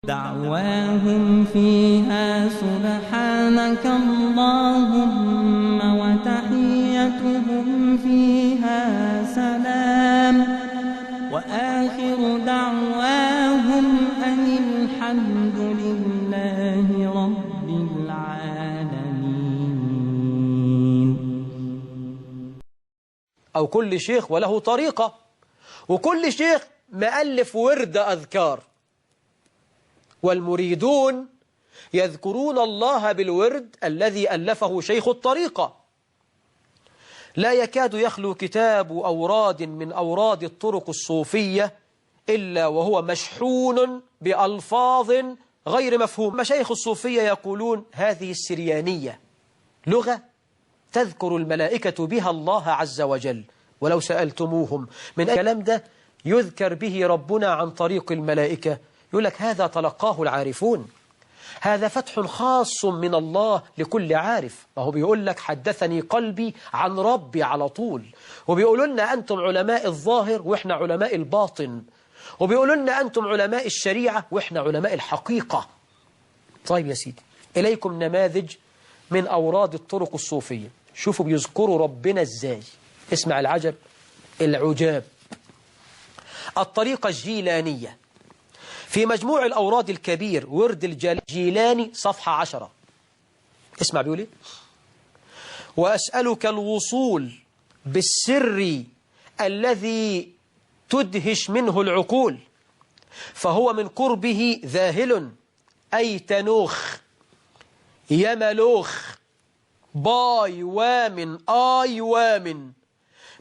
دعواهم فيها سبحانك اللهم وتحيتهم فيها سلام وآخر دعواهم أن الحمد لله رب العالمين. أو كل شيخ وله طريقة، وكل شيخ مؤلف ورد أذكار، والمريدون يذكرون الله بالورد الذي ألفه شيخ الطريقة. لا يكاد يخلو كتاب أوراد من أوراد الطرق الصوفية إلا وهو مشحون بألفاظ غير مفهوم. مشايخ الصوفية يقولون هذه السريانية لغة تذكر الملائكة بها الله عز وجل، ولو سألتموهم من الكلام ده يذكر به ربنا عن طريق الملائكة يقول لك هذا تلقاه العارفون، هذا فتح خاص من الله لكل عارف. وهو بيقول لك حدثني قلبي عن ربي على طول، وبيقولوا لنا أنتم علماء الظاهر وإحنا علماء الباطن، وبيقولوا لنا أنتم علماء الشريعة وإحنا علماء الحقيقة. طيب يا سيدي، إليكم نماذج من أوراد الطرق الصوفية، شوفوا بيذكروا ربنا إزاي. اسمع العجب العجاب. الطريقة الجيلانية في مجموع الأوراد الكبير ورد الجيلاني صفحة 10. اسمع بيقول ايه: وأسألك الوصول بالسر الذي تدهش منه العقول، فهو من قربه ذاهل أي تنوخ يملوخ باي وامن آي وامن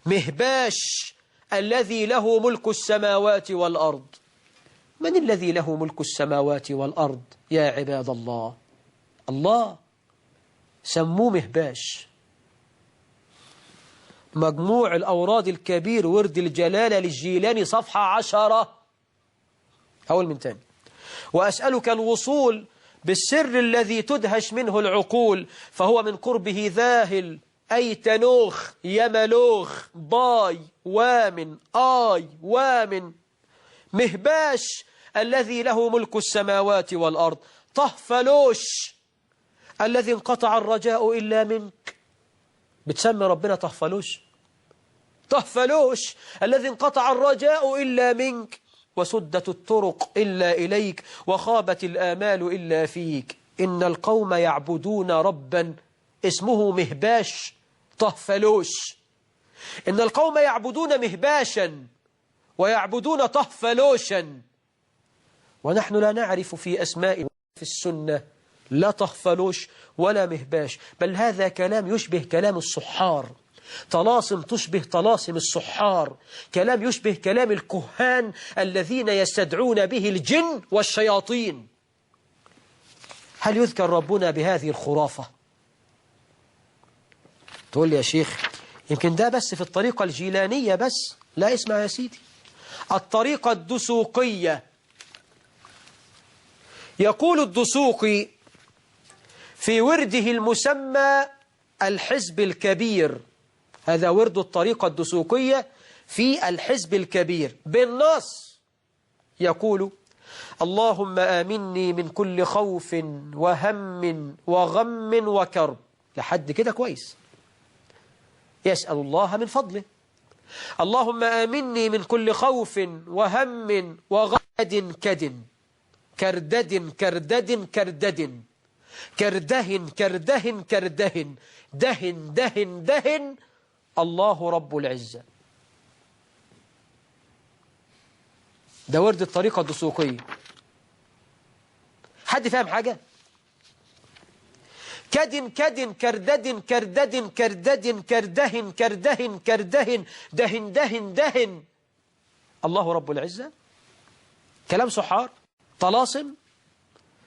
مهباش الذي له ملك السماوات والأرض. من الذي له ملك السماوات والأرض يا عباد الله؟ الله. سموه مهباش. مجموع الأوراد الكبير ورد الجلالة للجيلاني صفحة 10. أول من تاني: وأسألك الوصول بالسر الذي تدهش منه العقول، فهو من قربه ذاهل أي تنوخ يملوخ باي وامن آي وامن مهباش الذي له ملك السماوات والأرض. طهفلوش الذي انقطع الرجاء إلا منك. بتسمي ربنا طهفلوش؟ طهفلوش الذي انقطع الرجاء إلا منك، وسدت الطرق إلا إليك، وخابت الآمال إلا فيك. إن القوم يعبدون ربا اسمه مهباش طهفلوش. إن القوم يعبدون مهباشا ويعبدون طهفلوشا، ونحن لا نعرف في أسماء في السنة لا طهفلوش ولا مهباش، بل هذا كلام يشبه كلام الصحار، طلاسم تشبه طلاسم الصحار، كلام يشبه كلام الكهان الذين يستدعون به الجن والشياطين. هل يذكر ربنا بهذه الخرافة؟ تقول لي يا شيخ يمكن ده بس في الطريقة الجيلانية بس. لا، اسمع يا سيدي، الطريقة الدسوقية. يقول الدسوقي في ورده المسمى الحزب الكبير، هذا ورد الطريقة الدسوقية في الحزب الكبير بالنص، يقول: اللهم آمني من كل خوف وهم وغم وكرب. لحد كده كويس، يسأل الله من فضله. اللهم آمني من كل خوف وهم وغم كردد كردد كردد كردد كردهن كردهن كردهن دهن دهن دهن الله رب العزة. ده ورد الطريقة الدسوقية. حد فاهم حاجة؟ كدن كدن كرددن كرددن كرددن كردهن كردهن كردهن دهن دهن دهن الله رب العزة. كلام صحار، طلاسم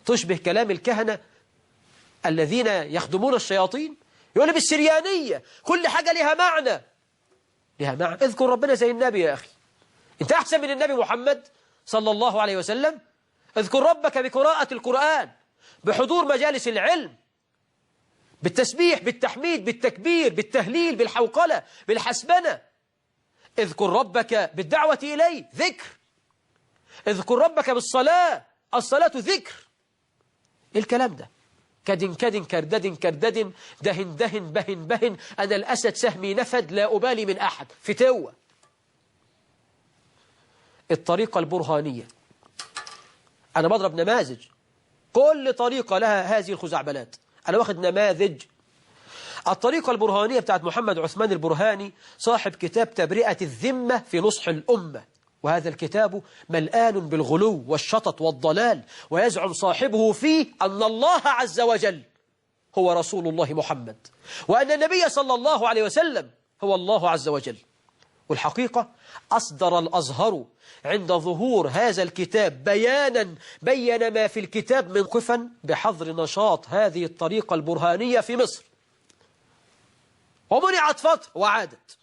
تشبه كلام الكهنة الذين يخدمون الشياطين. يقول بالسريانية كل حاجة لها معنى، لها معنى. اذكر ربنا زي النبي يا أخي، انت أحسن من النبي محمد صلى الله عليه وسلم. اذكر ربك بقراءة القرآن، بحضور مجالس العلم، بالتسبيح، بالتحميد، بالتكبير، بالتهليل، بالحوقلة، بالحسبنة. اذكر ربك بالدعوة إليه ذكر، اذكر ربك بالصلاة الصلاة ذكر. إيه الكلام ده؟ كدن كدن كردد كردد دهن دهن بهن بهن أنا الأسد سهمي نفد لا أبالي من أحد فتوة. الطريقة البرهانية، أنا بضرب نماذج، كل طريقة لها هذه الخزعبلات، أنا واخد نماذج. الطريقة البرهانية بتاعت محمد عثمان البرهاني صاحب كتاب تبرئة الذمة في نصح الأمة، وهذا الكتاب ملآن بالغلو والشطط والضلال، ويزعم صاحبه فيه أن الله عز وجل هو رسول الله محمد، وأن النبي صلى الله عليه وسلم هو الله عز وجل. والحقيقة أصدر الأزهر عند ظهور هذا الكتاب بيانا بين ما في الكتاب من قفا بحظر نشاط هذه الطريقة البرهانية في مصر، ومنعت فترة وعادت.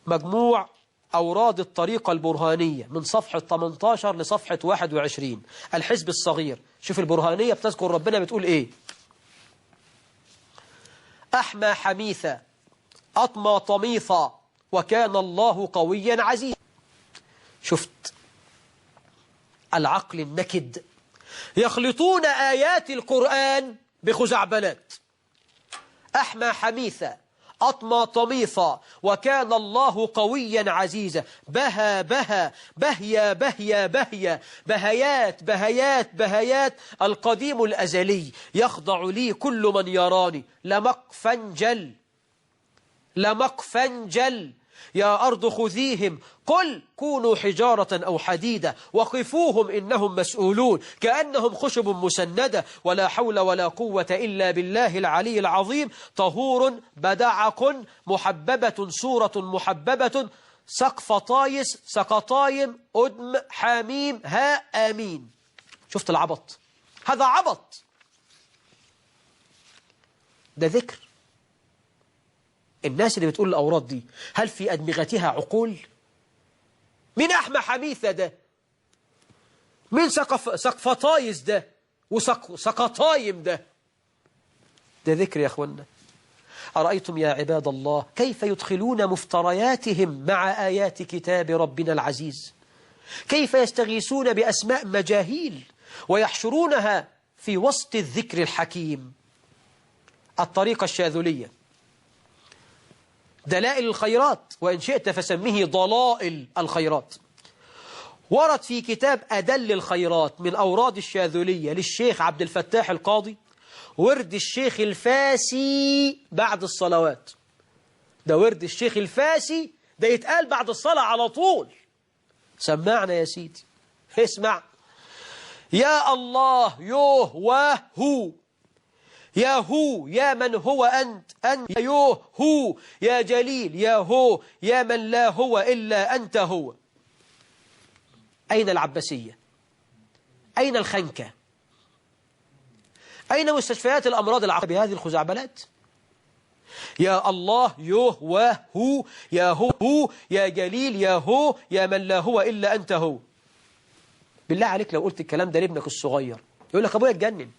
مجموع أوراد الطريقة البرهانية من صفحة 18 لصفحة 21، الحزب الصغير. شوف البرهانية بتذكر ربنا بتقول إيه: أحمى حميثة أطمى طميثة وكان الله قويا عزيزا. شفت العقل النكد يخلطون آيات القرآن بخزعبلات. أحمى حميثة أطمى طميثة وكان الله قويا عزيزا. بها بها بهيا بهيا بهيا بهيات بهيات بهيات القديم الأزلي يخضع لي كل من يراني. لمقفنجل لمقفنجل يا أرض خذيهم قل كونوا حجارة أو حديدة وقفوهم إنهم مسؤولون كأنهم خشب مسندة ولا حول ولا قوة إلا بالله العلي العظيم. طهور بدعق محببة صورة محببة سقف طايس سقطايم أدم حاميم ها آمين. شفت العبط؟ هذا عبط، ده ذكر. الناس اللي بتقول الأوراد دي هل في أدمغتها عقول؟ مين أحمى حميثة ده؟ مين سقفطايس ده وسقطايم ده؟ ده ذكر يا أخوانا. أرأيتم يا عباد الله كيف يدخلون مفترياتهم مع آيات كتاب ربنا العزيز؟ كيف يستغيثون بأسماء مجاهيل ويحشرونها في وسط الذكر الحكيم. الطريقة الشاذلية، دلائل الخيرات، وإن شئت فسميه ضلائل الخيرات. ورد في كتاب أدل الخيرات من أوراد الشاذلية للشيخ عبد الفتاح القاضي ورد الشيخ الفاسي بعد الصلوات. ده ورد الشيخ الفاسي، ده يتقال بعد الصلاة على طول. سمعنا يا سيدي، اسمع: يا الله يوه وهو، يا هو يا من هو أنت يوه هو، يا جليل يا هو يا من لا هو إلا أنت هو. أين العباسية؟ أين الخنكة؟ أين مستشفيات الأمراض العقلية بهذه الخزعبلات؟ يا الله يوه وهو، يا هو يا جليل يا هو يا من لا هو إلا أنت هو. بالله عليك لو قلت الكلام ده لابنك الصغير يقول لك أبويا اتجنن،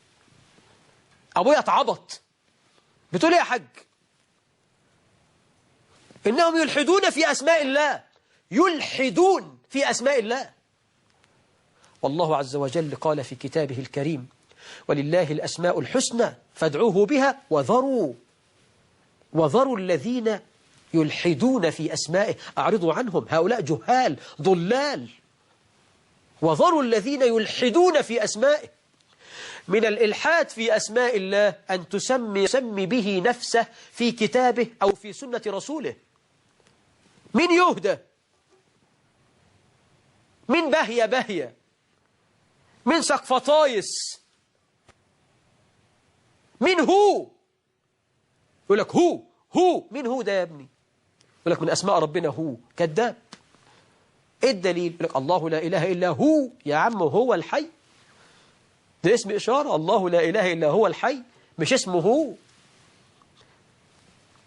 أبويا اتعبط. بتقول إيه يا حاج؟ إنهم يلحدون في أسماء الله، يلحدون في أسماء الله. والله عز وجل قال في كتابه الكريم: ولله الأسماء الحسنى فادعوه بها وذروا الذين يلحدون في أسمائه. أعرضوا عنهم، هؤلاء جهال ضلال. وذروا الذين يلحدون في أسمائه. من الإلحاد في أسماء الله أن تسمي به نفسه في كتابه أو في سنة رسوله. من يهدى؟ من بهية بهية؟ من سقفطايس؟ من هو؟ يقول لك هو من هو ده يا ابني؟ يقول لك من أسماء ربنا هو. كذاب. إيه الدليل؟ يقول لك الله لا إله إلا هو. يا عم هو الحي، ده اسم إشارة. الله لا إله إلا هو الحي، مش اسمه هو.